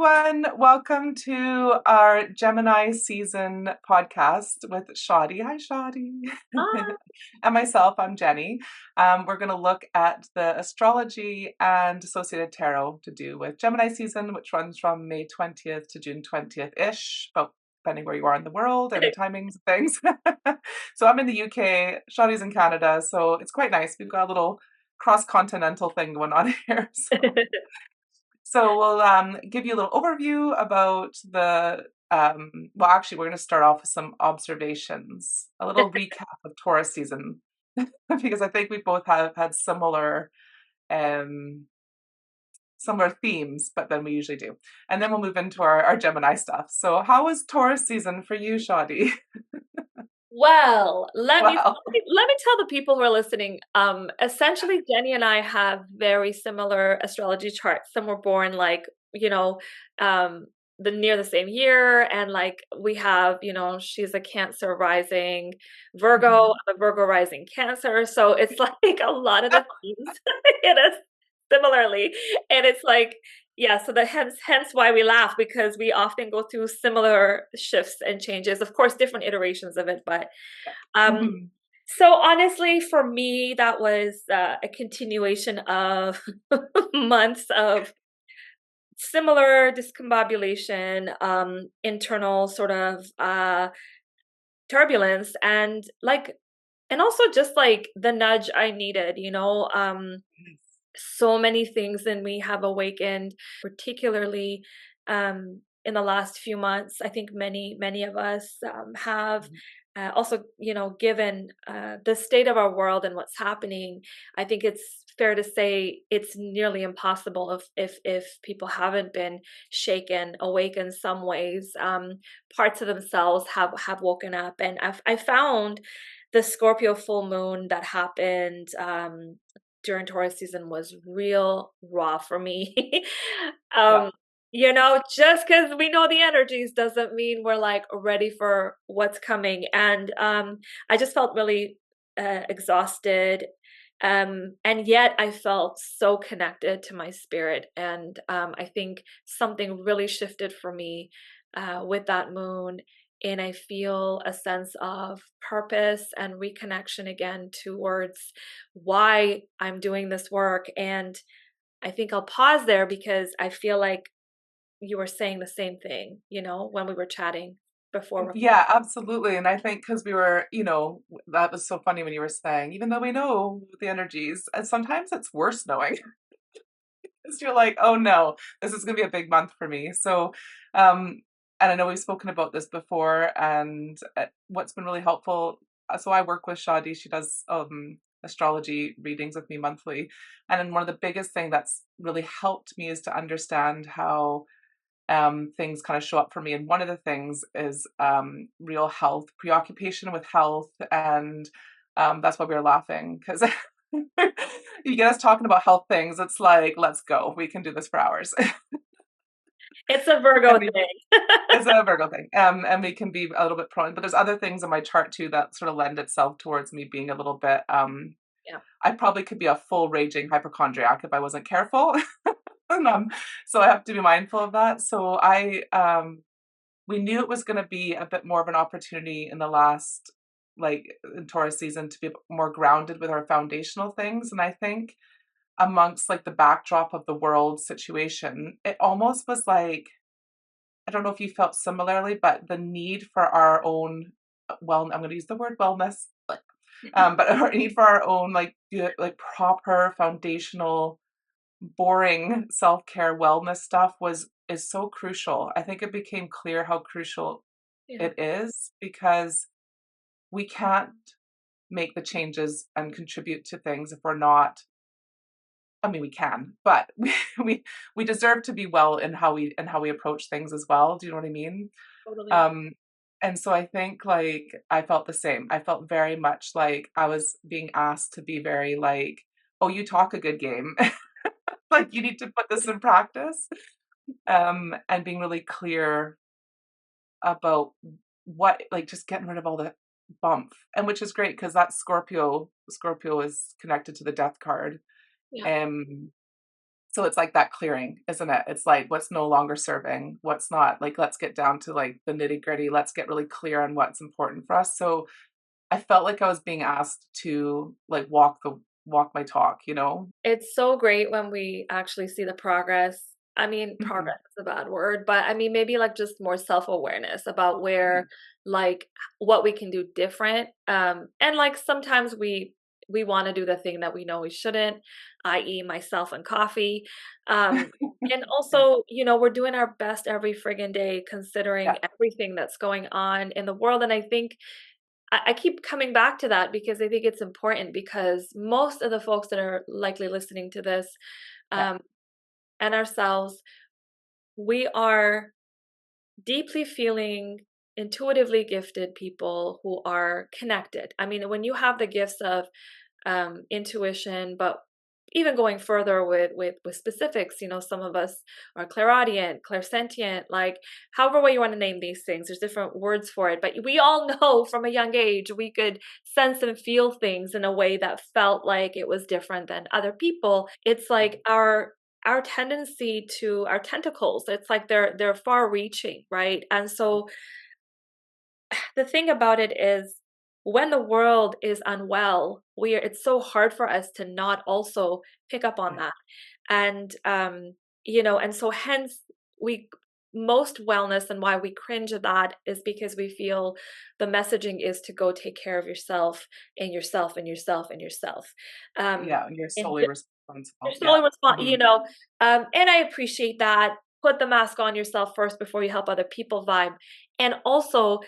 everyone. Welcome to our Gemini season podcast with Shadi. Hi, Shadi. Ah, And myself, I'm Jenny. We're going to look at the astrology and associated tarot to do with Gemini season, which runs from May 20th to June 20th-ish, but depending where you are in the world and timings and things. So I'm in the UK, Shadi's in Canada, so it's quite nice. We've got a little cross-continental thing going on here. So we'll give you a little overview about well, actually, we're going to start off with some observations, a little recap of Taurus season, because I think we both have had um, similar themes, but then we usually do. And then we'll move into our Gemini stuff. So how was Taurus season for you, Shadi? well, let me Wow. let me tell the people who are listening. Essentially, Jenny and I have very similar astrology charts. Some were born like, um, the near the same year, and like we have, she's a Cancer rising Virgo, Mhm. I'm a Virgo rising Cancer. So it's like a lot of the themes hit us similarly. And it's like, yeah, so hence why we laugh, because we often go through similar shifts and changes, of course different iterations of it, but um Mhm. so honestly for me that was a continuation of months of similar discombobulation, internal sort of turbulence, and also just like the nudge I needed, so many things in me have awakened, particularly in the last few months. I think many of us have. Also, given the state of our world and what's happening, I think it's fair to say it's nearly impossible if people haven't been shaken, awake in some ways. Parts of themselves have woken up, and I found the Scorpio full moon that happened during Taurus season was real raw for me. Yeah. um, just because we know the energies doesn't mean we're like ready for what's coming. And I just felt really exhausted. And yet I felt so connected to my spirit. And I think something really shifted for me with that moon, and I feel a sense of purpose and reconnection again towards why I'm doing this work. And I think I'll pause there because I feel like you were saying the same thing, when we were chatting before recording. Yeah, absolutely. And I think because we were, that was so funny when you were saying, even though we know the energies, and sometimes it's worse knowing, because you're like, oh no, this is going to be a big month for me. So, and I know we've spoken about this before, and what's been really helpful. So I work with Shadi. She does astrology readings with me monthly, and then one of the biggest thing that's really helped me is to understand how things kind of show up for me. And one of the things is real health, preoccupation with health. And that's why we were laughing, because you get us talking about health things. It's like, let's go. We can do this for hours. It's a I Virgo mean, thing. it's a Virgo thing. And we can be a little bit prone, but there's other things in my chart too that sort of lend itself towards me being a little bit, Yeah. I probably could be a full raging hypochondriac if I wasn't careful. And, so I have to be mindful of that. So we knew it was going to be a bit more of an opportunity in the last, like in Taurus season, to be more grounded with our foundational things. And I think amongst like the backdrop of the world situation, it almost was like, I don't know if you felt similarly, but the need for our own, well, I'm going to use the word wellness, but our need for our own like good, like proper foundational boring self-care wellness stuff was is so crucial. I think it became clear how crucial Yeah. it is, because we can't make the changes and contribute to things if we're not, I mean we can, but we we deserve to be well in how we approach things as well. Do you know what I mean? Totally. Um and so I think like I felt the same. I felt very much like I was being asked to be very like, oh, you talk a good game. Like you need to put this in practice. And being really clear about what, like just getting rid of all the bump, and which is great because that's Scorpio. Scorpio is connected to the death card. Yeah. Um, So it's like that clearing, isn't it? It's like what's no longer serving, what's not. Like let's get down to like the nitty-gritty. Let's get really clear on what's important for us. So I felt like I was being asked to like walk my talk, you know? It's so great when we actually see the progress. I mean, Mhm, progress is a bad word, but I mean, maybe like just more self-awareness about where, mhm. like, what we can do different. And like sometimes we want to do the thing that we know we shouldn't, i.e., myself and coffee. Um, and Yeah, also, we're doing our best every friggin' day, considering yeah, everything that's going on in the world. And I think I keep coming back to that because I think it's important because most of the folks that are likely listening to this, yeah, um, and ourselves, we are deeply feeling intuitively gifted people who are connected. I mean, when you have the gifts of intuition, but even going further with specifics, some of us are clairaudient, clairsentient, like however way you want to name these things. There's different words for it, but we all know from a young age we could sense and feel things in a way that felt like it was different than other people. It's yeah, like our tendency to our tentacles. It's like they're far reaching, right? And so the thing about it is when the world is unwell, it's so hard for us to not also pick up on yeah, that. And and so hence we most wellness and why we cringe at that is because we feel the messaging is to go take care of yourself and yourself and yourself and yourself. yeah. And you're And solely responsible. you're Yeah. solely Hmm. and I appreciate that. Put the mask on yourself first before you help other people vibe. And also,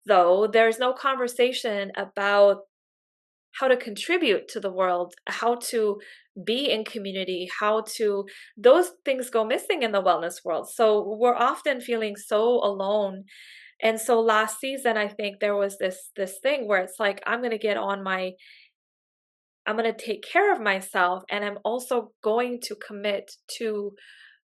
though, there's no conversation about how to contribute to the world, how to be in community, those things go missing in the wellness world. So we're often feeling so alone. And so last season, I think there was this thing where it's like, I'm going to take care of myself, and I'm also going to commit to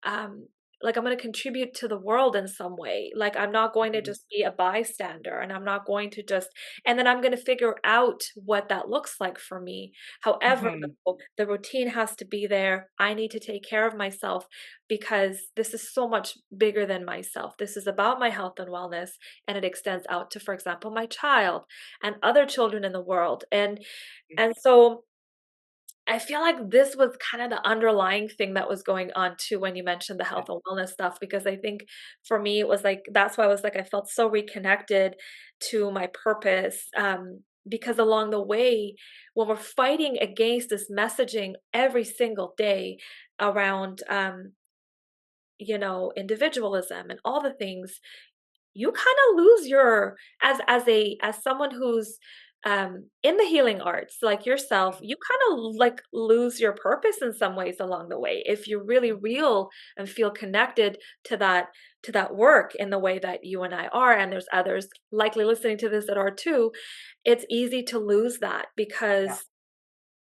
um like I'm going to contribute to the world in some way. Like I'm not going to Hmm. just be a bystander, and I'm not going to just and then I'm going to figure out what that looks like for me. However, Hmm. though, the routine has to be there. I need to take care of myself because this is so much bigger than myself. This is about my health and wellness, and it extends out to, for example, my child and other children in the world. And so I feel like this was kind of the underlying thing that was going on too when you mentioned the Yeah. health and wellness stuff, because I think for me it was like that's why I was like I felt so reconnected to my purpose. Because along the way, when we're fighting against this messaging every single day around individualism and all the things, you kind of lose your as someone who's in the healing arts like yourself. You kind of like lose your purpose in some ways along the way if you're really real and feel connected to that work in the way that you and I are, and there's others likely listening to this that are too. It's easy to lose that Yeah. because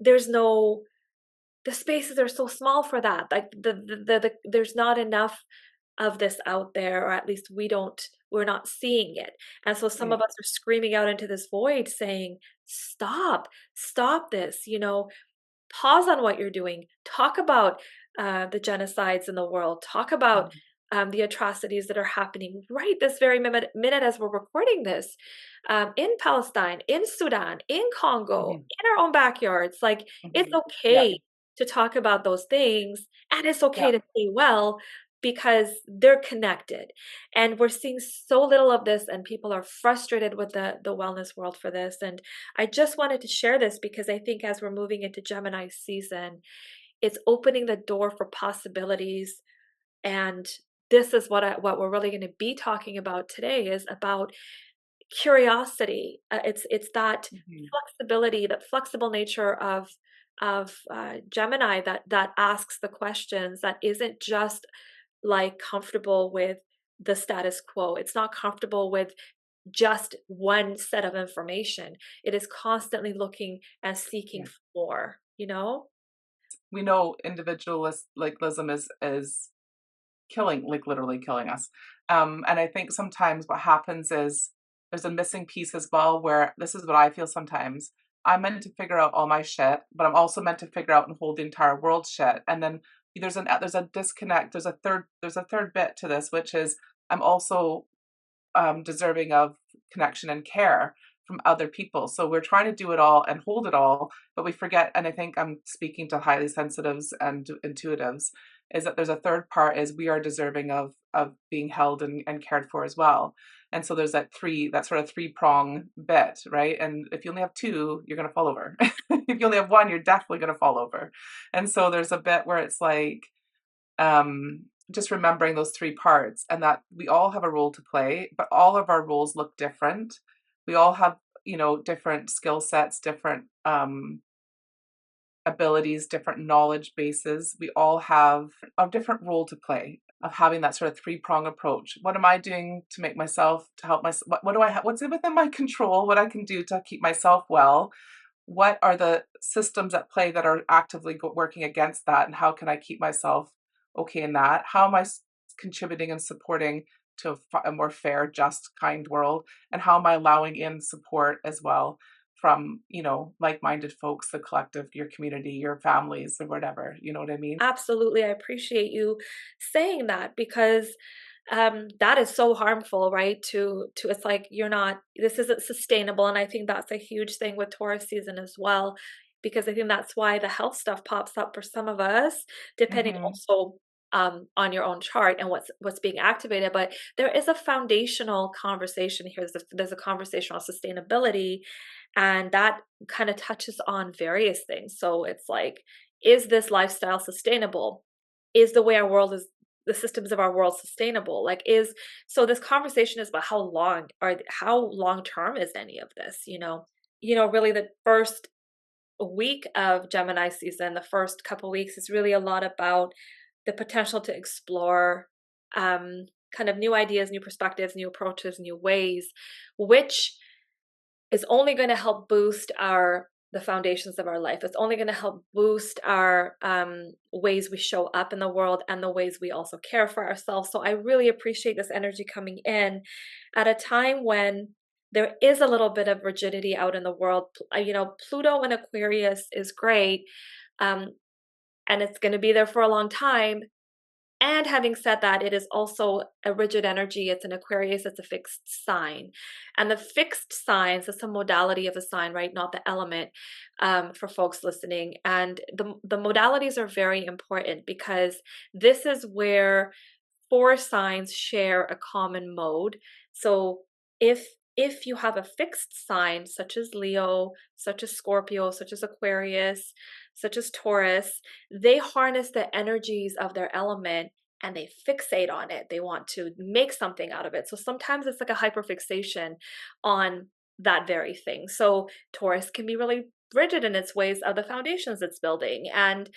there's no the spaces are so small for that. Like there's not enough of this out there, or at least we're not seeing it. And so some Yeah. of us are screaming out into this void saying, stop this, pause on what you're doing. Talk about the genocides in the world. Talk about Mhm. the atrocities that are happening right this very minute as we're recording this, in Palestine, in Sudan, in Congo, Mhm. in our own backyards. Like it's Mhm. Yeah. okay to talk about those things, and it's okay Yeah. to stay well because they're connected. And we're seeing so little of this, and people are frustrated with the wellness world for this. And I just wanted to share this because I think as we're moving into Gemini season, it's opening the door for possibilities. And this is what we're really going to be talking about today is about curiosity. It's that Mhm. flexibility, that flexible nature of Gemini that asks the questions, that isn't just like comfortable with the status quo. It's not comfortable with just one set of information. It is constantly looking and seeking Yeah. for more, you know? We know individualism is killing, like literally killing us. And I think sometimes what happens is there's a missing piece as well, where this is what I feel sometimes. I'm meant to figure out all my shit, but I'm also meant to figure out and hold the entire world shit. And then there's a disconnect. There's a third bit to this, which is I'm also deserving of connection and care from other people. So we're trying to do it all and hold it all, but we forget. And I think I'm speaking to highly sensitives and intuitives, is that there's a third part is we are deserving of being held and cared for as well. And so there's that sort of three-prong bit, right? And if you only have two, you're going to fall over. If you only have one, you're definitely going to fall over. And so there's a bit where it's like, just remembering those three parts, and that we all have a role to play, but all of our roles look different. We all have, different skill sets, different abilities, different knowledge bases. We all have a different role to play of having that sort of three-prong approach. What am I doing to make myself, to help myself? What do I have? What's within my control? What I can do to keep myself well? What are the systems at play that are actively working against that? And how can I keep myself okay in that? How am I contributing and supporting to a more fair, just, kind world? And how am I allowing in support as well from, like-minded folks, the collective, your community, your families, or whatever? You know what I mean? Absolutely. I appreciate you saying that because that is so harmful, right? To it's like you're not, this isn't sustainable. And I think that's a huge thing with Taurus season as well, because I think that's why the health stuff pops up for some of us, depending Mm-hmm. also on your own chart and what's being activated. But there is a foundational conversation here. There's a conversation on sustainability, and that kind of touches on various things. So it's like, is this lifestyle sustainable? Is the way our world is, the systems of our world sustainable? Like, is, so this conversation is about how long term is any of this, really the first week of Gemini season, the first couple weeks is really a lot about the potential to explore kind of new ideas, new perspectives, new approaches, new ways, which is only going to help boost the foundations of our life. It's only going to help boost our ways we show up in the world and the ways we also care for ourselves. So I really appreciate this energy coming in at a time when there is a little bit of rigidity out in the world. Pluto in Aquarius is great, um, and it's going to be there for a long time. And having said that, it is also a rigid energy. It's an Aquarius, it's a fixed sign. And the fixed signs, it's a modality of a sign, right? Not the element, for folks listening. And the modalities are very important because this is where four signs share a common mode. So if you have a fixed sign, such as Leo, such as Scorpio, such as Aquarius, such as Taurus, they harness the energies of their element and they fixate on it. They want to make something out of it. So sometimes it's like a hyperfixation on that very thing. So Taurus can be really rigid in its ways of the foundations it's building, and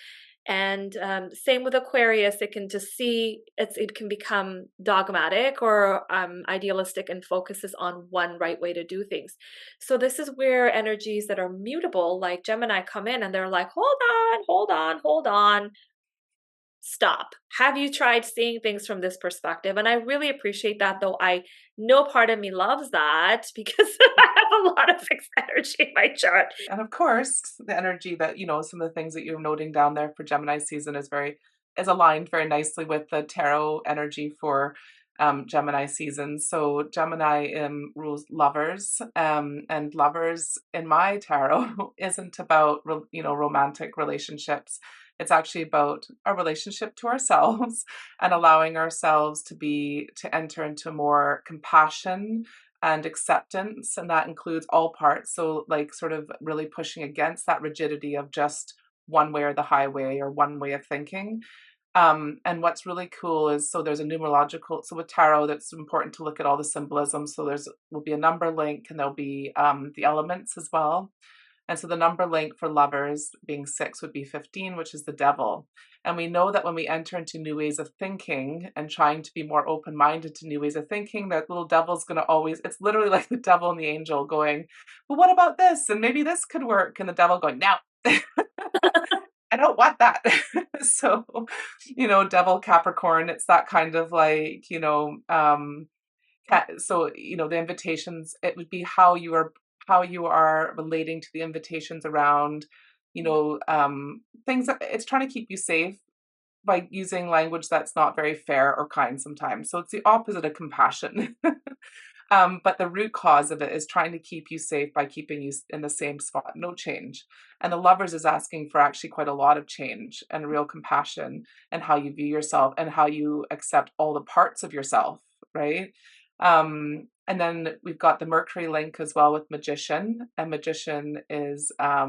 same with Aquarius. It can just it can become dogmatic or idealistic and focuses on one right way to do things. So this is where energies that are mutable, like Gemini, come in and they're like, hold on, stop. Have you tried seeing things from this perspective? And I really appreciate that, though I know part of me loves that because I have a lot of fixed energy in my chart. And of course, the energy that, some of the things that you're noting down there for Gemini season is aligned very nicely with the tarot energy for Gemini season. So Gemini rules lovers, and lovers in my tarot isn't about, romantic relationships. It's actually about our relationship to ourselves and allowing ourselves to enter into more compassion and acceptance, and that includes all parts. So like sort of really pushing against that rigidity of just one way or the highway or one way of thinking. And what's really cool is, so there's a numerological, so with tarot, that's important to look at all the symbolism. So will be a number link, and there'll be the elements as well. And so the number link for lovers being 6 would be 15, which is the devil. And we know that when we enter into new ways of thinking and trying to be more open-minded to new ways of thinking, that little devil's going to it's literally like the devil and the angel going, well, what about this? And maybe this could work. And the devil going, no, I don't want that. So, devil Capricorn, it's that kind of like, so, the invitations, it would be how you are relating to the invitations around, things that it's trying to keep you safe, by using language that's not very fair or kind sometimes. So it's the opposite of compassion. But the root cause of it is trying to keep you safe by keeping you in the same spot, no change. And the lovers is asking for actually quite a lot of change and real compassion and how you view yourself and how you accept all the parts of yourself, right? And then we've got the Mercury link as well with Magician, and Magician is a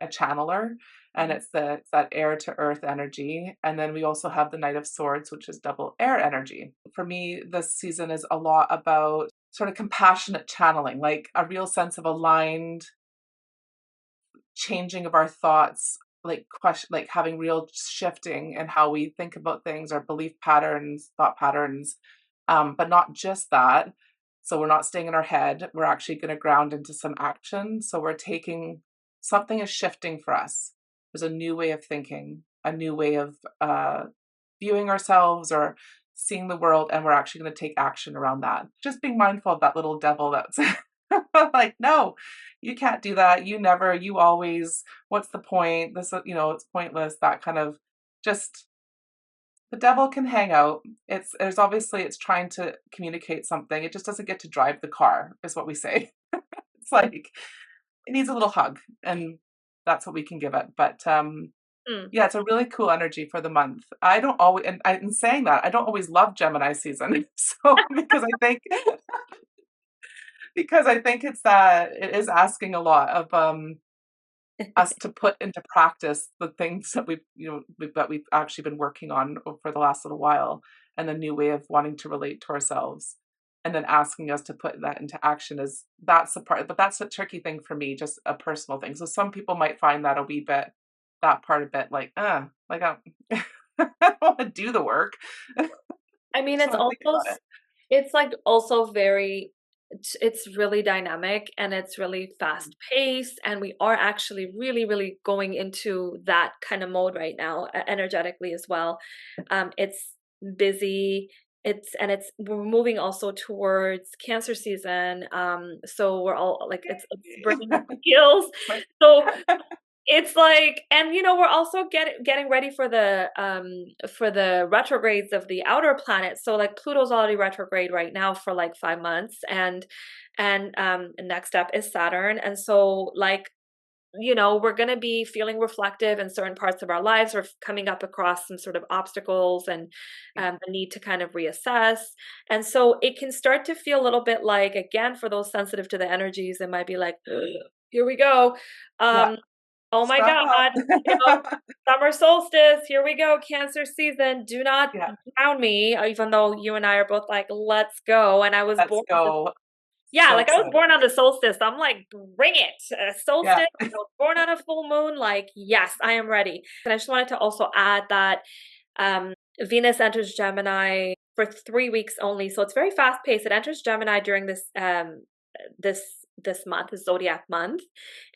channeler, and it's that air to earth energy. And then we also have the Knight of Swords, which is double air energy. For me, this season is a lot about sort of compassionate channeling, like a real sense of aligned changing of our thoughts, like like having real shifting in how we think about things, our belief patterns, thought patterns, but not just that. So we're not staying in our head. We're actually going to ground into some action. So we're taking something is shifting for us. There's a new way of thinking, a new way of viewing ourselves or seeing the world, and we're actually going to take action around that. Just being mindful of that little devil that's like, no, you can't do that. You never, you always, what's the point? This, it's pointless. That kind of just the devil can hang out. It's trying to communicate something. It just doesn't get to drive the car, is what we say. It's like it needs a little hug, and that's what we can give it. But yeah, it's a really cool energy for the month. I don't always, and in saying that, I don't always love Gemini season. So because I think it's that it is asking a lot of us to put into practice the things that we've actually been working on for the last little while, and the new way of wanting to relate to ourselves, and then asking us to put that into action is that's the part. But that's a tricky thing for me, just a personal thing. So some people might find that a wee bit that part a bit like I don't want to do the work. I mean, Just it's want to think also about it. it's like also very it's really dynamic and it's really fast paced, and we are actually really really going into that kind of mode right now, energetically as well. It's busy. It's we're moving also towards Cancer season. So we're all like it's bringing up skills. So it's like, and we're also getting ready for the retrogrades of the outer planets. So like Pluto's already retrograde right now for like 5 months, and next up is Saturn. And so like, we're going to be feeling reflective in certain parts of our lives. We're coming up across some sort of obstacles and the need to kind of reassess. And so it can start to feel a little bit like, again, for those sensitive to the energies, it might be like, here we go. Yeah, Um, Oh my strap up. God, you know, summer solstice, here we go, Cancer season. Do not Yeah, drown me, even though you and I are both like, let's go. And I was let's born on the, go. yeah, So like I was excited. born on the solstice. I'm like, bring it. Yeah. Solstice, I was born on a full moon. Like, yes, I am ready. And I just wanted to also add that Venus enters Gemini for 3 weeks only. So it's very fast paced. It enters Gemini during this this month, the zodiac month,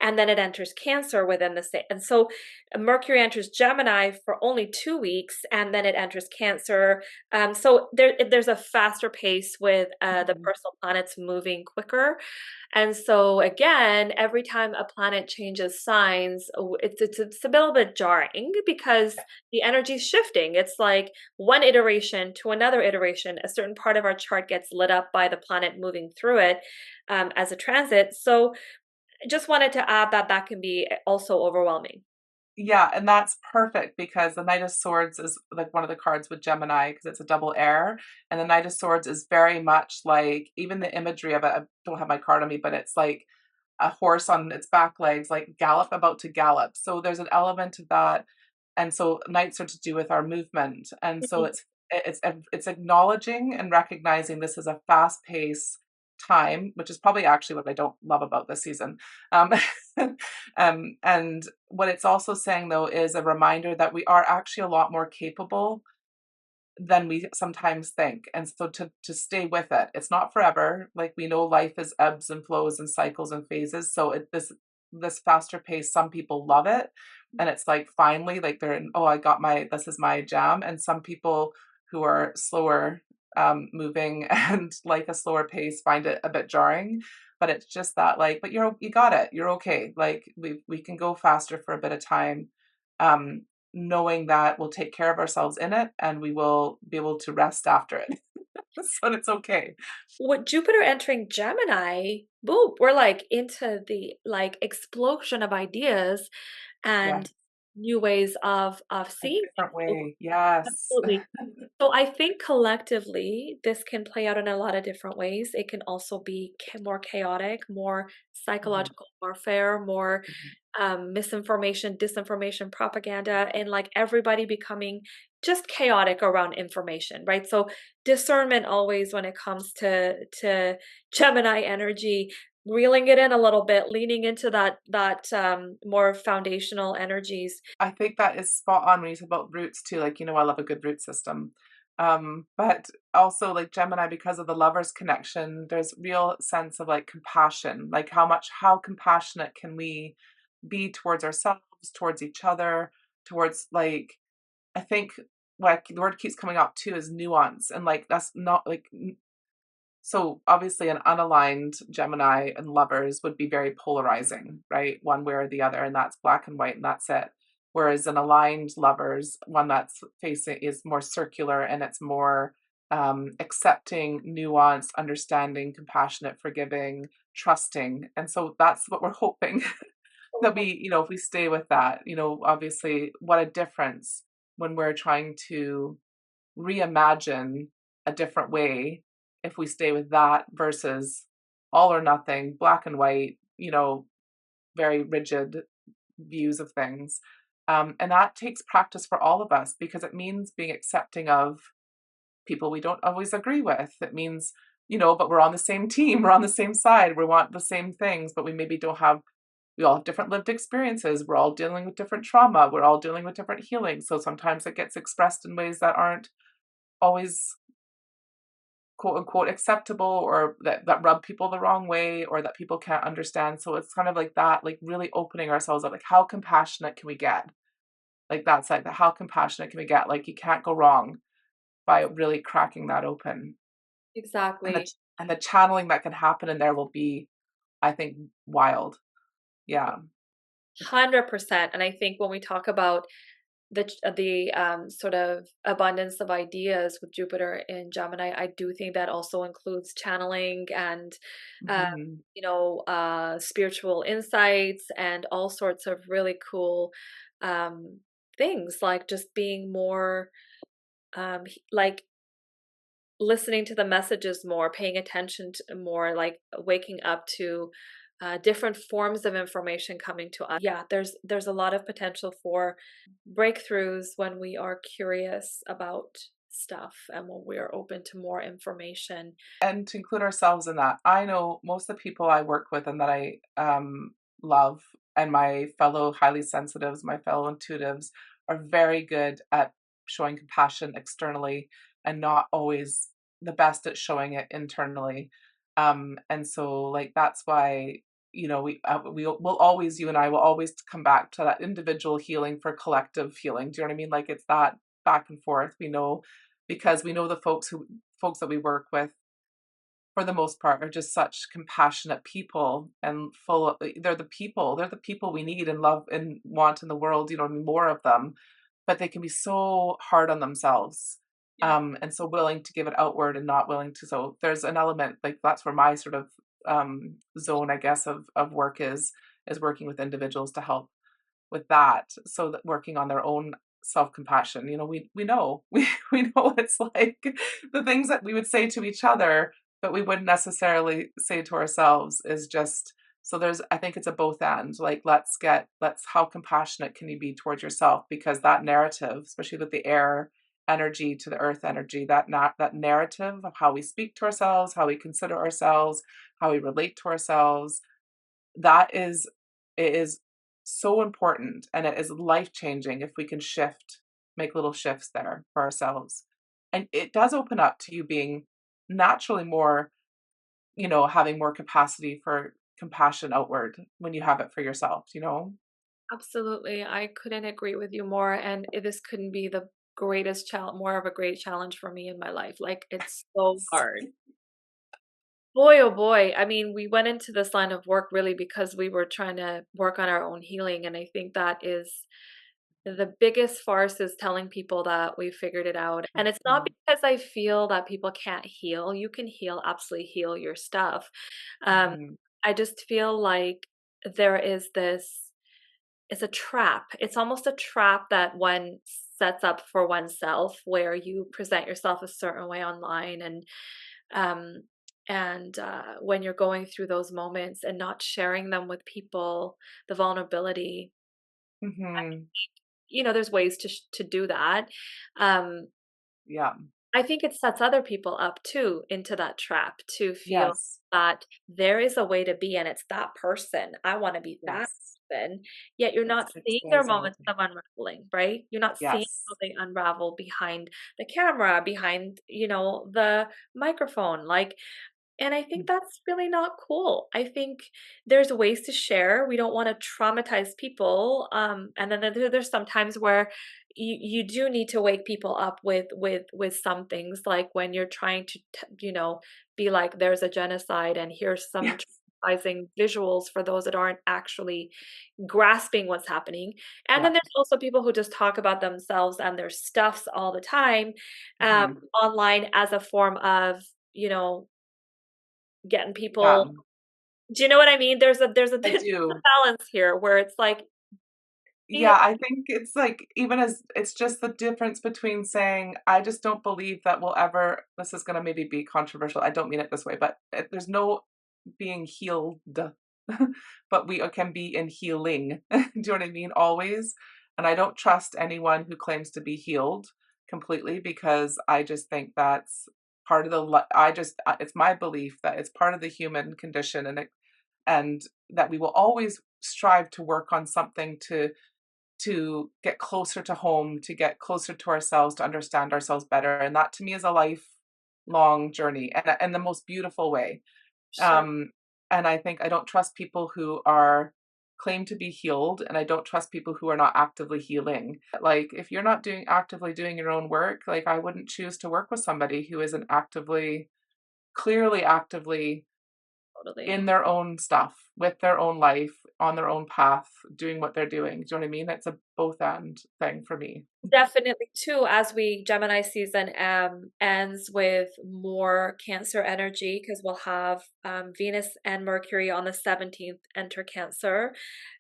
and then it enters Cancer within the same. And so Mercury enters Gemini for only 2 weeks, and then it enters Cancer. So there's a faster pace with the Mhm. personal planets moving quicker. And so again, every time a planet changes signs, it's a little bit jarring because the energy is shifting. It's like one iteration to another iteration, a certain part of our chart gets lit up by the planet moving through it as a transit. So just wanted to add that that can be also overwhelming. Yeah, and that's perfect because the Knight of Swords is like one of the cards with Gemini because it's a double air. And the Knight of Swords is very much like even the imagery of it. I don't have my card on me, but it's like a horse on its back legs, like about to gallop. So there's an element of that. And so knights are to do with our movement. And so it's acknowledging and recognizing this is a fast pace time, which is probably actually what I don't love about this season. Um, and what it's also saying though is a reminder that we are actually a lot more capable than we sometimes think. And so to stay with it, it's not forever. Like we know life is ebbs and flows and cycles and phases. So this faster pace, some people love it. And it's like finally like they're in, oh, this is my jam. And some people who are slower moving and like a slower pace find it a bit jarring. But it's just that like, but you got it. You're okay. Like we can go faster for a bit of time. knowing that we'll take care of ourselves in it and we will be able to rest after it. So it's okay. With Jupiter entering Gemini, boom, we're like into the like explosion of ideas Yeah. and new ways of A seeing different things. way. Yes. Absolutely. So I think collectively, this can play out in a lot of different ways. It can also be more chaotic, more Mhm, psychological warfare, more mhm. misinformation, disinformation, propaganda, and like everybody becoming just chaotic around information, right? So discernment always when it comes to Gemini energy, reeling it in a little bit, leaning into that more foundational energies. I think that is spot on when you talk about roots too. Like, I love a good root system. But also like Gemini, because of the lovers connection, there's real sense of like compassion, like how compassionate can we be towards ourselves, towards each other, towards like, I think like the word keeps coming up too is nuance. And like, that's not like, so obviously an unaligned Gemini and lovers would be very polarizing, right? One way or the other, and that's black and white and that's it. Whereas an aligned lovers, one that's facing is more circular and it's more accepting, nuanced, understanding, compassionate, forgiving, trusting. And so that's what we're hoping that we, if we stay with that, obviously what a difference when we're trying to reimagine a different way if we stay with that versus all or nothing, black and white, very rigid views of things. And that takes practice for all of us because it means being accepting of people we don't always agree with. It means, but we're on the same team, we're on the same side, we want the same things, but we maybe don't have, we all have different lived experiences. We're all dealing with different trauma. We're all dealing with different healing. So sometimes it gets expressed in ways that aren't always quote unquote acceptable or that rub people the wrong way or that people can't understand. So it's kind of like that, like really opening ourselves up, like how compassionate can we get? Like that's like the how compassionate can we get? Like you can't go wrong by really cracking that open. And the Exactly. and the channeling that can happen in there will be, I think, wild. Yeah. 100%. And I think when we talk about the sort of abundance of ideas with Jupiter in Gemini, I do think that also includes channeling and uh, Mhm. spiritual insights and all sorts of really cool um, things like just being more like listening to the messages more, paying attention to more, like waking up to different forms of information coming to us. Yeah, there's a lot of potential for breakthroughs when we are curious about stuff and when we are open to more information. And to include ourselves in that. I know most of the people I work with and that I love, and my fellow highly sensitives, my fellow intuitives, are very good at showing compassion externally and not always the best at showing it internally. And so, like, that's why we'll always, you and I will always come back to that individual healing for collective healing. Do you know what I mean? Like, it's that back and forth. We know because we know the folks that we work with for the most part are just such compassionate people and full of they're the people we need and love and want in the world, more of them, but they can be so hard on themselves, Yeah, and so willing to give it outward and not willing to. So there's an element like that's where my sort of zone, I guess, of work is working with individuals to help with that, so that working on their own self-compassion, we know we know what it's like, the things that we would say to each other but we wouldn't necessarily say to ourselves is just. So there's, I think it's a both end, like let's how compassionate can you be towards yourself, because that narrative, especially with the air energy to the earth energy, that narrative of how we speak to ourselves, how we consider ourselves, how we relate to ourselves, that is it is so important, and it is life-changing if we can make little shifts there for ourselves. And it does open up to you being naturally more, having more capacity for compassion outward when you have it for yourself. absolutely. I couldn't agree with you more. And this couldn't be the greatest challenge, more of a great challenge for me in my life. Like it's so hard. Boy, oh boy. I mean, we went into this line of work really because we were trying to work on our own healing. And I think that is the biggest farce is telling people that we figured it out. And it's not Mhm. because I feel that people can't heal. You can heal, absolutely heal your stuff. Um, Mhm. I just feel like there is this, it's a trap. It's almost a trap that one sets up for oneself where you present yourself a certain way online um when you're going through those moments and not sharing them with people, the vulnerability, Mhm. there's ways to do that. um Yeah. I think it sets other people up too into that trap to feel Yes. that there is a way to be, and it's that person. I want to be that Yes. person. Yet you're It's not seeing their XYZ. moments of unraveling, right? You're not seeing how Yes. they unravel behind the camera, behind, the microphone. Like, and I think that's really not cool. I think there's ways to share. We don't want to traumatize people. And then there's some times where you do need to wake people up with some things, like when you're trying to, be like, there's a genocide and here's some Yes. traumatizing visuals for those that aren't actually grasping what's happening. And Yeah. then there's also people who just talk about themselves and their stuffs all the time, Mhm. online, as a form of, getting Yeah. people, do you know what I mean? There's a I there's a do. balance here where it's like, Yeah, feel I think it's like even as it's just the difference between saying, "I just don't believe that we'll ever" this is gonna maybe be controversial, I don't mean it this way, but, there's no being healed, but we, can be in healing. Do you know what I mean? Always. And I don't trust anyone who claims to be healed completely because I just think that's part of the I just it's my belief that it's part of the human condition and that we will always strive to work on something to get closer to home, to get closer to ourselves, to understand ourselves better. And that to me is a lifelong journey and in the most beautiful way. sure, Um, and I think I don't trust people who are claim to be healed, and I don't trust people who are not actively healing. Like if you're not doing actively doing your own work, like I wouldn't choose to work with somebody who isn't actively, clearly actively totally. in their own stuff, with their own life, on their own path, doing what they're doing. Do you know what I mean? It's a both end thing for me. Definitely too, as we Gemini season ends with more Cancer energy, because we'll have Venus and Mercury on the 17th enter Cancer,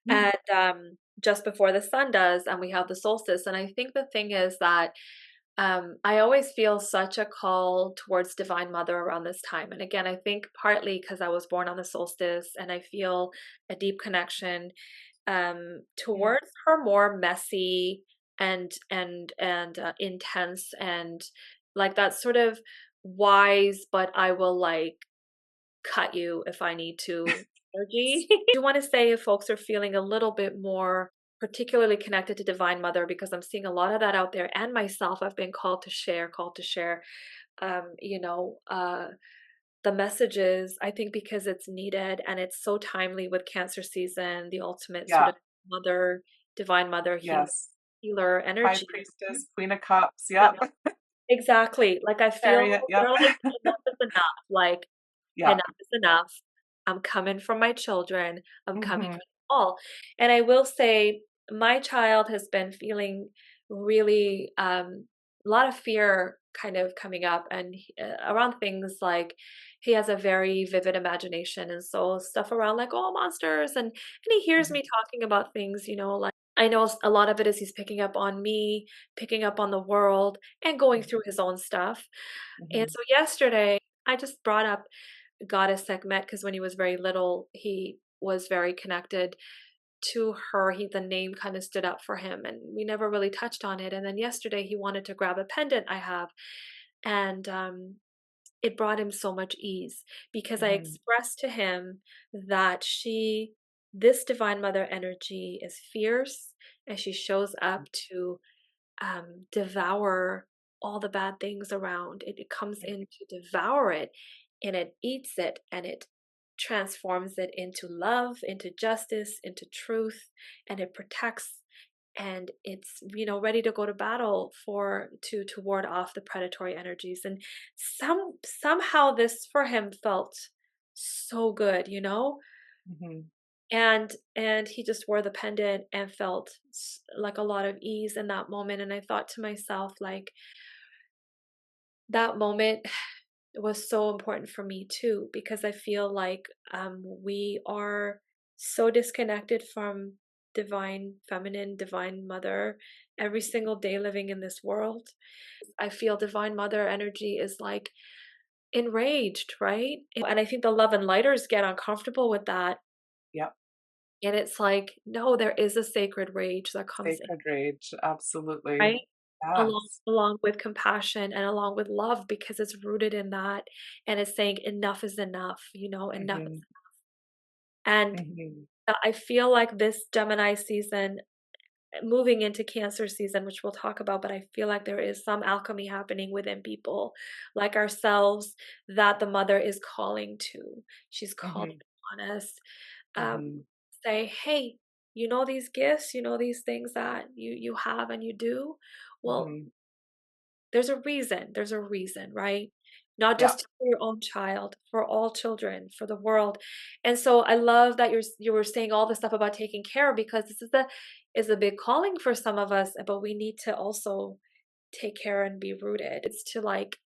Mm. and just before the sun does, and we have the solstice. And I think the thing is that I always feel such a call towards Divine Mother around this time. And again, I think partly because I was born on the solstice and I feel a deep connection Yeah. towards her more messy and intense, and like that sort of wise, but I will like cut you if I need to energy. Do you want to say if folks are feeling a little bit more particularly connected to Divine Mother, because I'm seeing a lot of that out there, and myself, I've been called to share, um, you know, uh, the messages, I think because it's needed and it's so timely with Cancer season, the ultimate sort Yeah. of mother, Divine Mother, Yes. healer High energy. priestess, queen of cups. You Yep. know, exactly. Like I feel Chariot. Yep. they're like, enough is enough. Like, Yeah. enough is enough. I'm coming for my children. I'm coming Hmm. for them all. And I will say, my child has been feeling really a lot of fear kind of coming up, and around things like he has a very vivid imagination, and so stuff around like, oh, monsters, and he hears Hmm. me talking about things, like I know a lot of it is he's picking up on me, picking up on the world, and going through his own stuff. And Hmm. so yesterday, I just brought up Goddess Sekhmet because when he was very little, he was very connected to her. The name kind of stood up for him, and we never really touched on it. And then yesterday, he wanted to grab a pendant I have, and it brought him so much ease because I Hmm. expressed to him that this Divine Mother energy is fierce, and she shows up to devour all the bad things around. It comes in to devour it, and it eats it, and it transforms it into love, into justice, into truth, and it protects, and it's ready to go to battle to ward off the predatory energies. And somehow this for him felt so good. Hmm. and he just wore the pendant and felt like a lot of ease in that moment. And I thought to myself, like, that moment was so important for me too, because I feel like we are so disconnected from divine feminine, divine mother every single day living in this world. I feel divine mother energy is like enraged, right? And I think the love and lighters get uncomfortable with that. Yep. And it's like, no, there is a sacred rage that comes in, Sacred rage. Absolutely. right? Along Yes. along with compassion and along with love, because it's rooted in that, and it's saying enough is enough, enough. Hmm. And Hmm. I feel like this Gemini season, moving into Cancer season, which we'll talk about, but I feel like there is some alchemy happening within people like ourselves that the mother is calling to. She's calling Hmm. on us. Um, Hmm. say, hey, these gifts, these things that you have and you do. Well, Hmm. there's a reason. There's a reason, right? Not Yeah. just for your own child, for all children, for the world. And so I love that you were saying all this stuff about taking care, because this is a big calling for some of us, but we need to also take care and be rooted. It's to like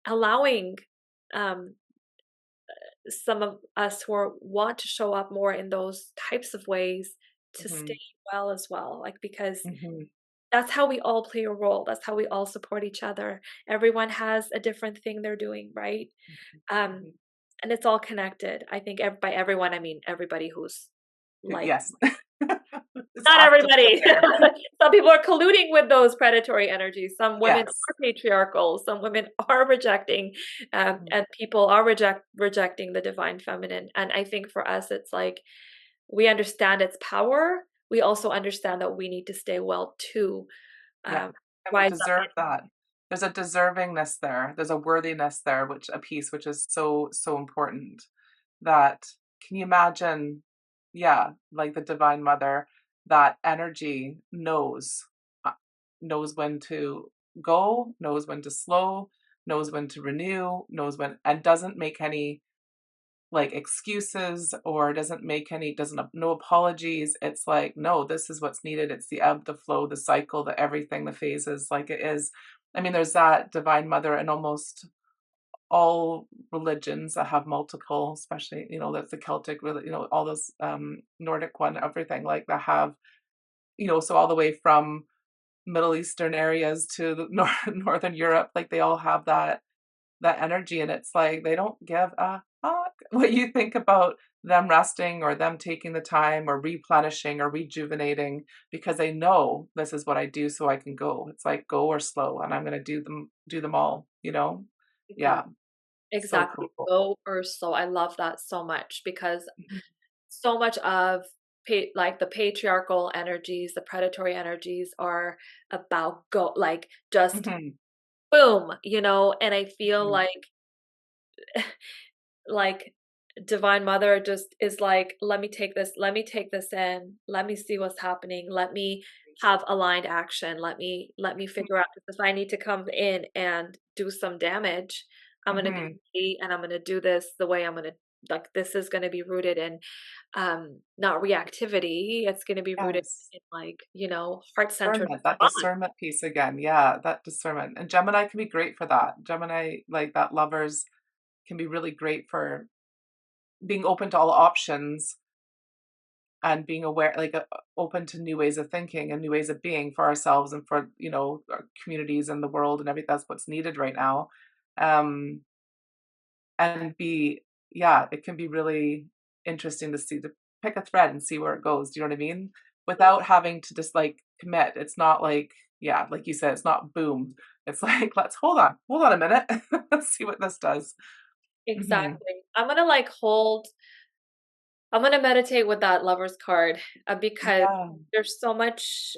allowing um some of us who want to show up more in those types of ways to Hmm. stay well as well. Like, because Hmm. that's how we all play a role. That's how we all support each other. Everyone has a different thing they're doing, right? Um, Hmm. and it's all connected. I think by everyone, I mean everybody who's like, Yes. It's not actively everybody. aware. Some people are colluding with those predatory energies. Some women Yes. are patriarchal. Some women are rejecting, Mhm. and people are rejecting the divine feminine. And I think for us, it's like we understand its power. We also understand that we need to stay well too. Yeah. Um, And we rise up. deserve that. There's a deservingness there. There's a worthiness there, which a piece which is so, so important. That can you imagine, yeah, like the Divine Mother, that energy uh, knows when to go, knows when to slow, knows when to renew, knows when, and doesn't make any like excuses, or doesn't make any, doesn't, no apologies. It's like, no, this is what's needed. It's the ebb, the flow, the cycle, the everything, the phases, like it is. I mean, there's that Divine Mother in almost all religions that have multiple, especially, that's the Celtic, all those Nordic one, everything like that have, so all the way from Middle Eastern areas to the Northern Europe, like they all have that energy, and it's like they don't give a fuck what you think about them resting or them taking the time or replenishing or rejuvenating, because they know this is what I do so I can go. It's like go or slow, and I'm going to do them all. Yeah, Exactly. so Exactly. cool. Go or slow. I love that so much, because Mhm. so much of like the patriarchal energies, the predatory energies are about go, like just Mhm. boom, and I feel Mhm. like divine mother just is like, let me take this in, let me see what's happening, let me have aligned action, let me figure out if I need to come in and do some damage, I'm going to be Mhm. ready, and I'm going to do this the way I'm going to, like, this is going to be rooted in not reactivity, it's going to be rooted Yes. in, like, heart centered Discernment, that response. discernment piece again. Yeah, that discernment. And Gemini can be great for that. Gemini, like that lovers, can be really great for being open to all options and being aware, like open to new ways of thinking and new ways of being for ourselves and for, our communities and the world and everything. That's what's needed right now. Um, and yeah, it can be really interesting to pick a thread and see where it goes. Do you know what I mean? Without having to just like commit. It's not like, yeah, like you said, it's not boom. It's like, let's hold on a minute. Let's see what this does. Hmm. Exactly. I'm gonna meditate with that lover's card, because Yeah. there's so much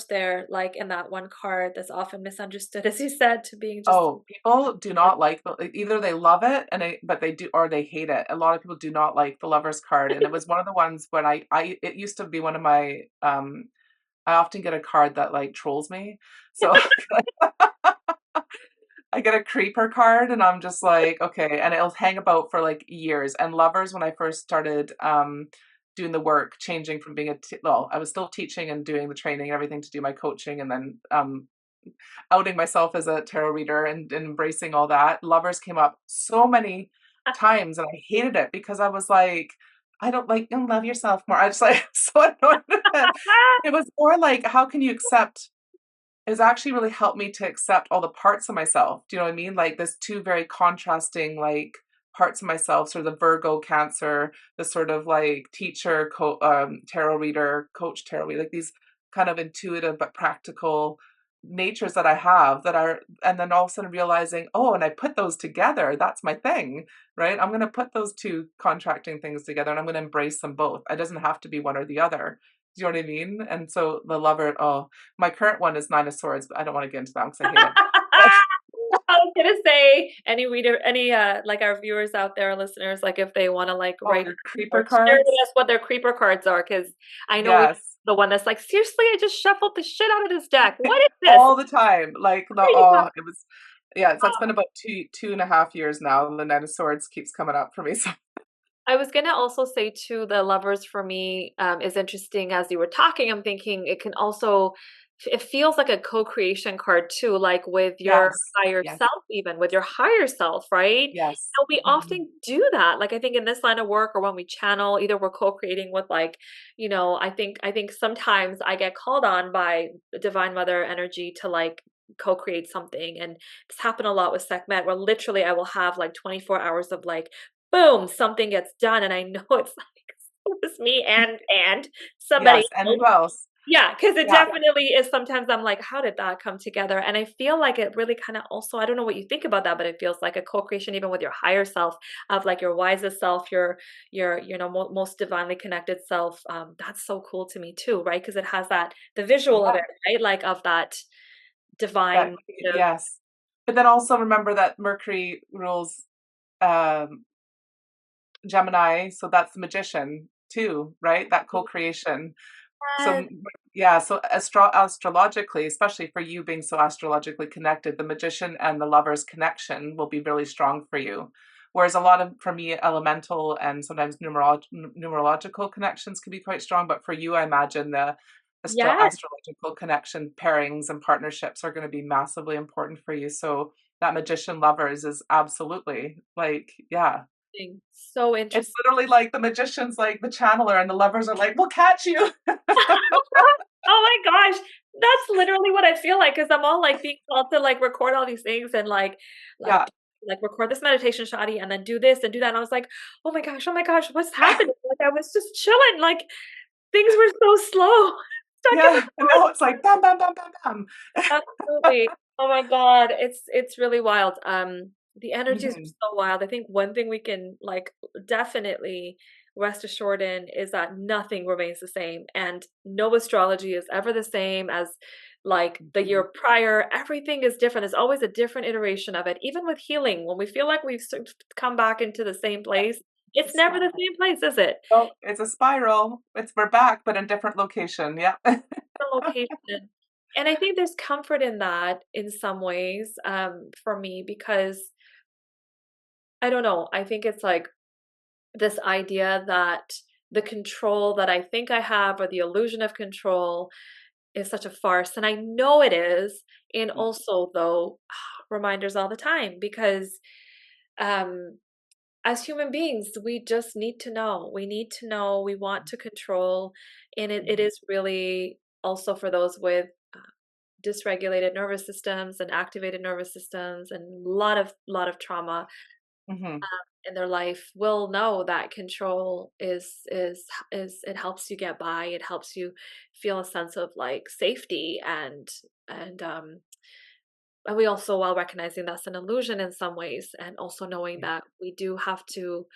there, like in that one card that's often misunderstood, as you said, to being just. Oh, people do not like either they love it but they do, or they hate it. A lot of people do not like the Lover's card, and it was one of the ones when it used to be one of my I often get a card that like trolls me. So I get a creeper card and I'm just like, okay, and it'll hang about for like years. And Lovers, when I first started doing the work, changing from being well, I was still teaching and doing the training, everything to do my coaching, and then outing myself as a tarot reader and embracing all that. Lovers came up so many times, and I hated it because I was like, I don't like, you love yourself more. I just like so annoyed with it. It was more like, how can you accept? It's actually really helped me to accept all the parts of myself. Do you know what I mean? Like this two very contrasting like parts of myself, sort of the Virgo Cancer, the sort of like teacher, tarot reader, coach tarot reader, like these kind of intuitive but practical natures that I have that are, and then all of a sudden realizing, oh, and I put those together. That's my thing, right? I'm going to put those two contracting things together and I'm going to embrace them both. It doesn't have to be one or the other. Do you know what I mean? And so the lover, oh, my current one is Nine of Swords, but I don't want to get into that because I hate it. But I was gonna say any reader, any like our viewers out there, listeners, like if they want to like oh, write your creeper or share with cards? us what their creeper cards are, because I know we Yes. the one that's like, seriously, I just shuffled the shit out of this deck. What is this? All the time. Like What the are you talking oh, it was yeah, so that's been about 2.5 years now. The Nine of Swords keeps coming up for me. So I was gonna also say too, the lovers for me is interesting. As you were talking, I'm thinking it can also, it feels like a co-creation card too, like with your yes, higher yes, self, even with your higher self, right? yes. And we Mhm. often do that. Like I think in this line of work or when we channel, either we're co-creating with like, I think sometimes I get called on by the Divine Mother energy to like co-create something. And it's happened a lot with Sekhmet where literally I will have like 24 hours of like boom, something gets done, and I know it's like it was me and somebody Yes, and else. who else? Yeah, because it Yeah, definitely is. Sometimes I'm like, how did that come together? And I feel like it really kind of also, I don't know what you think about that, but it feels like a co-creation even with your higher self, of like your wisest self, your most divinely connected self. That's so cool to me too, right? Because it has that the visual of yeah, it, right? Like of that that divine. yes. But then also remember that Mercury rules um Gemini, so that's the magician too, right? That co-creation. So Yes, yeah, so astrologically, especially for you being so astrologically connected, the magician and the lover's connection will be really strong for you. Whereas a lot of, for me, elemental and sometimes numerological connections can be quite strong. But for you, I imagine the yes. astrological connection pairings and partnerships are going to be massively important for you. So that magician lovers is absolutely like, yeah, So it's interesting. literally like the magician's like the channeler and the lovers are like, we'll catch you. Oh my gosh, that's literally what I feel like because 'cause I'm all, like, being called to, like, record all these things and, like Yeah. like, record this meditation shoddy and then do this and do that, and I was like, oh my gosh, what's happening?" Like, I was just chilling, like, things were so slow, stuck in the Yeah, and now it's like bam, bam, bam, bam, bam. absolutely. Oh my god, it's really wild. The energies Mhm, are so wild. I think one thing we can, like, definitely rest assured in is that nothing remains the same, and no astrology is ever the same as, like, the mhm. year prior. Everything is different. There's always a different iteration of it. Even with healing, when we feel like we've sort of come back into the same Yeah, place, it's it's never the same place, is it? no, it's a spiral. It's we're back, but in different location, yeah. The location. And I think there's comfort in that in some ways, for me, because I don't know, I think it's like this idea that the control that I think I have or the illusion of control is such a farce. And I know it is. And also, though, reminders all the time because um, as human beings, we just need to know. We need to know. We want to control. And it Mhm, is really also for those with dysregulated nervous systems and activated nervous systems and a lot of trauma mhm, in their life will know that control is it helps you get by. It helps you feel a sense of like safety and and we also, while recognizing that's an illusion in some ways, and also knowing mhm, that we do have to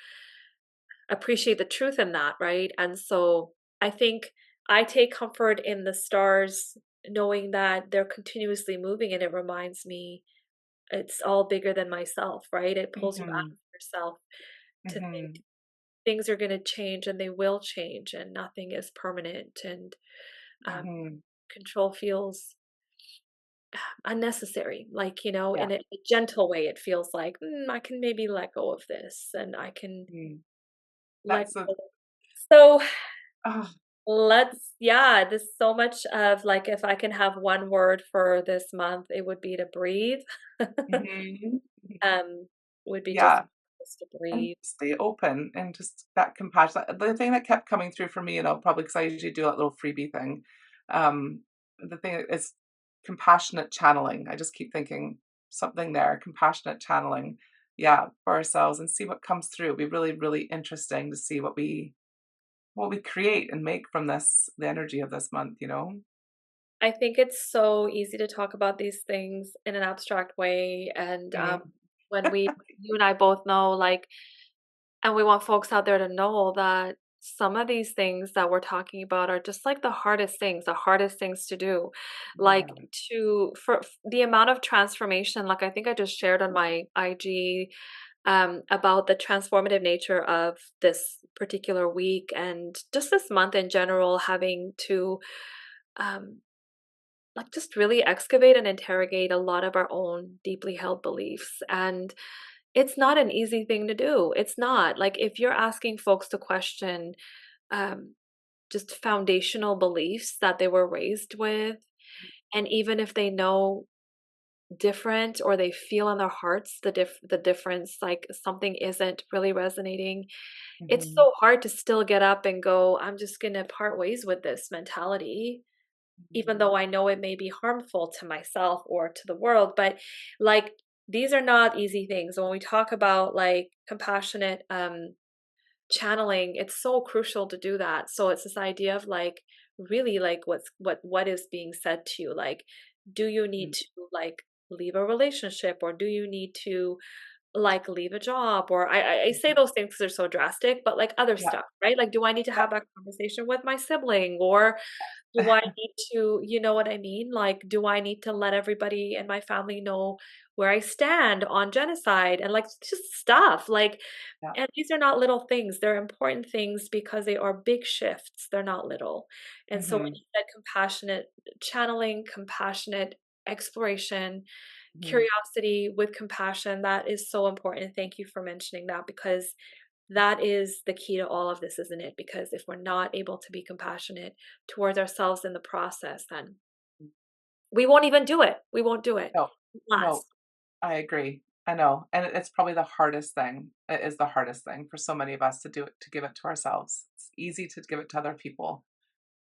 appreciate the truth in that, right? And so I think I take comfort in the stars knowing that they're continuously moving, and it reminds me it's all bigger than myself, right? It pulls you out mhm, of yourself to think mhm, things are going to change, and they will change, and nothing is permanent, and um, mhm. control feels unnecessary, like, Yeah, in a gentle way. It feels like, I can maybe let go of this, and I can mm. let That's a go. So Oh, There's so much of like, if I can have one word for this month, it would be to breathe. mhm. Um, would be Yeah, just to and breathe. stay open and just that compassion. The thing that kept coming through for me, and I'll probably because I usually do that little freebie thing. Um, the thing is compassionate channeling. I just keep thinking something there, compassionate channeling. Yeah, for ourselves and see what comes through. It'd be really, really interesting to see what we create and make from this, the energy of this month, you know? I think it's so easy to talk about these things in an abstract way, and Mm, when you and I both know, like, and we want folks out there to know that some of these things that we're talking about are just like the hardest things to do. Like yeah. the amount of transformation, like I think I just shared on my IG about the transformative nature of this particular week and just this month in general, having to um, like just really excavate and interrogate a lot of our own deeply held beliefs. And it's not an easy thing to do. It's not. Like if you're asking folks to question um, just foundational beliefs that they were raised with, and even if they know different or they feel in their hearts the difference, like something isn't really resonating, it's Mhm, so hard to still get up and go, I'm just going to part ways with this mentality, even mhm, though I know it may be harmful to myself or to the world. But like, these are not easy things. When we talk about like compassionate channeling, it's so crucial to do that. So it's this idea of like really like what is being said to you. Like, do you need mhm. to like leave a relationship, or do you need to like leave a job? Or I say those things because they're so drastic, but like other Yeah, stuff, right? Like, do I need to yeah. have that conversation with my sibling? Or do I need to, you know what I mean? Like, do I need to let everybody in my family know where I stand on genocide and like just stuff like, Yeah. and these are not little things. They're important things because they are big shifts. They're not little. And so when Mhm, you said compassionate channeling, compassionate exploration, mhm. curiosity with compassion, that is so important. Thank you for mentioning that, because that is the key to all of this, isn't it? Because if we're not able to be compassionate towards ourselves in the process, then we won't even do it. We won't do it. No, no, Last. I agree. I know, and it's probably the hardest thing. It is the hardest thing for so many of us to do it, to give it to ourselves. It's easy to give it to other people.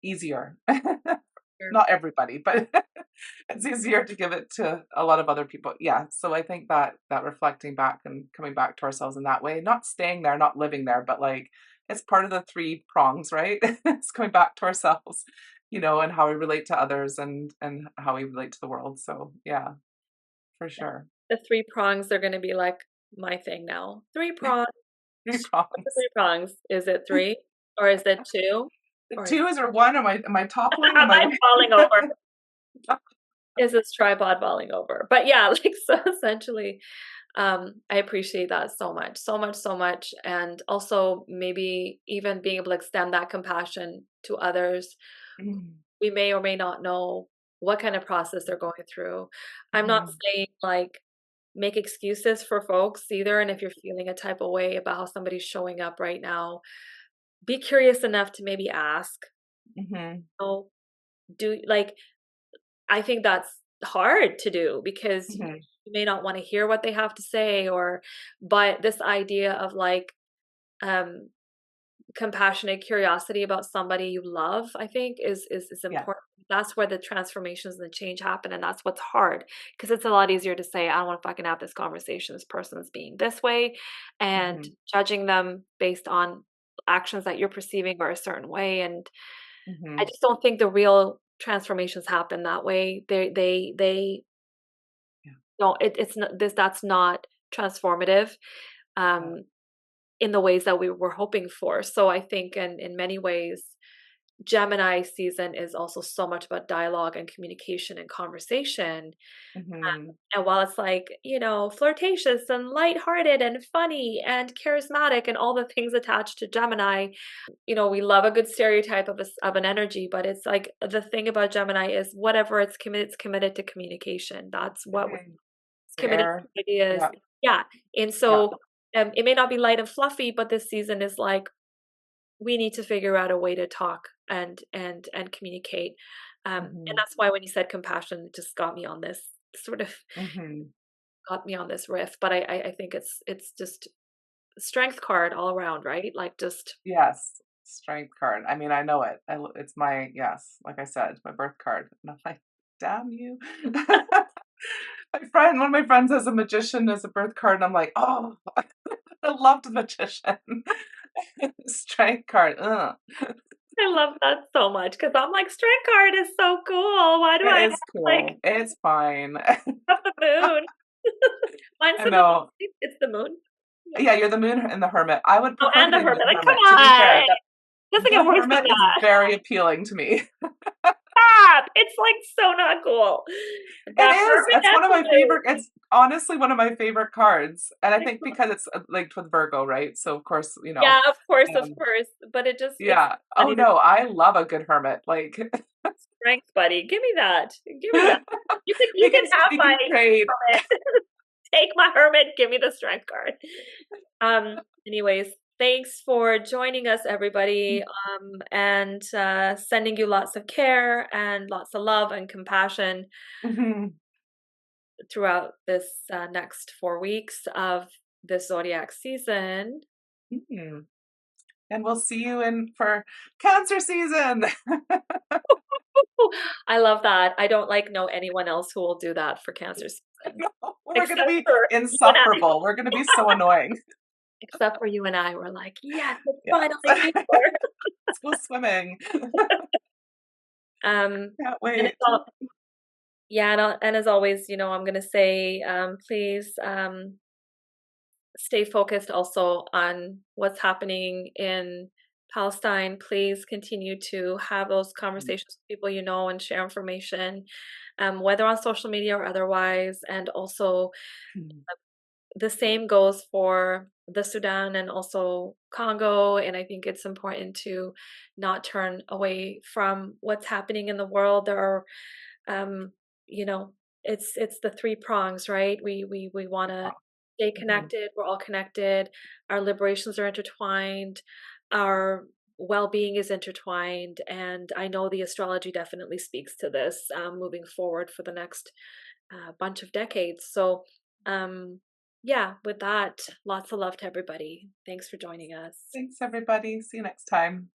Easier. Sure. Not everybody, but it's easier to give it to a lot of other people. Yeah, so I think that reflecting back and coming back to ourselves in that way, not staying there, not living there, but like it's part of the three prongs, right? It's coming back to ourselves, you know, and how we relate to others and how we relate to the world. So yeah, for sure. The three prongs are going to be like my thing now. Three prongs. Three What's the prongs. three prongs? Is it three or is it two? The Or is two is or one? Am I toppling? am Am I I falling over? Is this tripod falling over? But yeah, like so essentially, I appreciate that so much, so much, so much. And also maybe even being able to extend that compassion to others. Mm, We may or may not know what kind of process they're going through. I'm not mhm, saying like make excuses for folks either. And if you're feeling a type of way about how somebody's showing up right now, be curious enough to maybe ask, mhm, oh, do like, I think that's hard to do because you mhm. may not want to hear what they have to say, or, but this idea of like, um, compassionate curiosity about somebody you love, I think is Yeah. important. That's where the transformations and the change happen, and that's what's hard, because it's a lot easier to say, I don't want to fucking have this conversation. This person's being this way, and Mhm, judging them based on actions that you're perceiving are a certain way. And I mhm. just don't think the real transformations happen that way. They Yeah, don't. It's not this. That's not transformative. yeah. Um, in the ways that we were hoping for. So I think in many ways, Gemini season is also so much about dialogue and communication and conversation. Mhm, And while it's like, flirtatious and lighthearted and funny and charismatic and all the things attached to Gemini, we love a good stereotype of an energy, but it's like the thing about Gemini is whatever it's committed to communication. That's what mhm. it's The committed air. to ideas. Yeah, Yeah. And yeah. so it may not be light and fluffy, but this season is like we need to figure out a way to talk and communicate. And Hmm. that's why when you said compassion, it just got me on this sort of Hmm. got me on this riff. But I think it's just strength card all around, right? Like just Yes. Strength card. I mean, I know it. It's my, yes, like I said, my birth card. And I'm like, damn you. One of my friends has a magician as a birth card, and I'm like, oh, I loved the magician. Strength card. Ugh. I love that so much because I'm like, strength card is so cool. Why do I It have is like cool. It's fine. up the moon? Mine's I the moon. know. It's the moon. Yeah. Yeah, you're the moon and the hermit. I would Oh, prefer to and the be hermit. the Like, come hermit. To be on. fair, It doesn't the get worse than hermit is that. very appealing to me. Stop. It's like so not cool. The It is. hermit It's and one of the my moon. favorite. It's honestly one of my favorite cards, and I Like, think because it's linked with Virgo, right? So of course, yeah, of course, of um, course. But it's yeah. Oh funny to no, I love a good hermit. Like strength, buddy. Give me that. Give me that. You we can can have we my can trade. hermit. Take my hermit. Give me the strength card. Anyways, thanks for joining us, everybody. And sending you lots of care and lots of love and compassion Mhm. throughout this next 4 weeks of this zodiac season. Mhm. And we'll see you in for Cancer season. I love that. I don't like know anyone else who will do that for Cancer season, No, we're gonna except be for you and I. insufferable. We're gonna be so annoying. Except for you and I, we're like, yes, it's Yes. finally here. Let's go swimming. Can't And it's wait. all, yeah, and as always, I'm gonna say, please, stay focused also on what's happening in Palestine. Please continue to have those conversations with people you know and share information, whether on social media or otherwise. And also, Mhm. the same goes for the Sudan and also Congo. And I think it's important to not turn away from what's happening in the world. There are, um, you know, it's the three prongs, right? We want to stay Mhm. connected. We're all connected. Our liberations are intertwined. Our well-being is intertwined, and I know the astrology definitely speaks to this, moving forward for the next bunch of decades. So, yeah, with that, lots of love to everybody. Thanks for joining us. Thanks, everybody. See you next time.